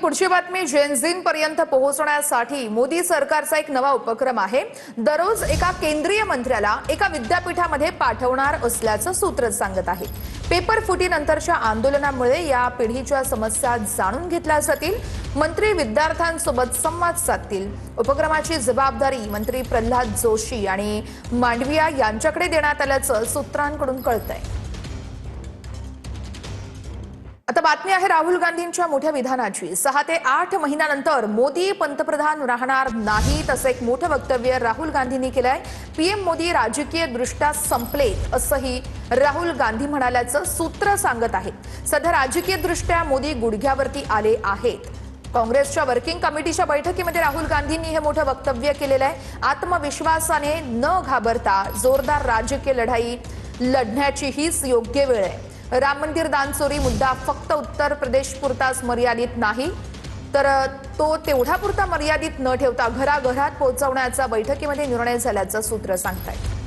पुढची बातमी जेनझीन पर्यंत पोहोचण्यासाठी मोदी सरकारचा एक नवा उपक्रम आहे। दररोज एका केंद्रीय मंत्र्याला एका विद्यापीठामध्ये पाठवणार असल्याचं सूत्र सांगत आहे। पेपर फुटीनंतरच्या आंदोलनामुळे या पिढीच्या समस्या जाणून घेतल्या जातील। मंत्री विद्यार्थ्यांसोबत संवाद साधतील। उपक्रमाची जबाबदारी मंत्री प्रल्हाद जोशी आणि मांडविया यांच्याकडे देण्यात आल्याचं सूत्रांकडून कळतंय। आता बातमी आहे राहुल गांधींच्या मोठ्या विधानाची। 6 ते 8 महिन्यानंतर मोदी पंतप्रधान राहणार नाहीत असं एक मोठं वक्तव्य राहुल गांधींनी केलंय। पीएम मोदी राजकीय दृष्ट्या संपलेत असंही राहुल गांधी म्हणाल्याचं सूत्र सांगत आहे। सध्या राजकीय दृष्ट्या मोदी गुडघ्यावरती आले आहेत। काँग्रेसच्या वर्किंग कमिटीच्या बैठकीमध्ये राहुल गांधींनी हे मोठं वक्तव्य केलेलं आहे। आत्मविश्वासाने न घाबरता जोरदार राजकीय लढाई लढण्याची हीच योग्य वेळ आहे। राम मंदिर दानचोरी मुद्दा फक्त उत्तर प्रदेश पुरताच मर्यादित नाही, तर तो तेवढा पुरता मर्यादित न ठेवता घराघरात पोहोचवण्याचा बैठकीमध्ये निर्णय झाल्याचं सूत्र सांगतायत।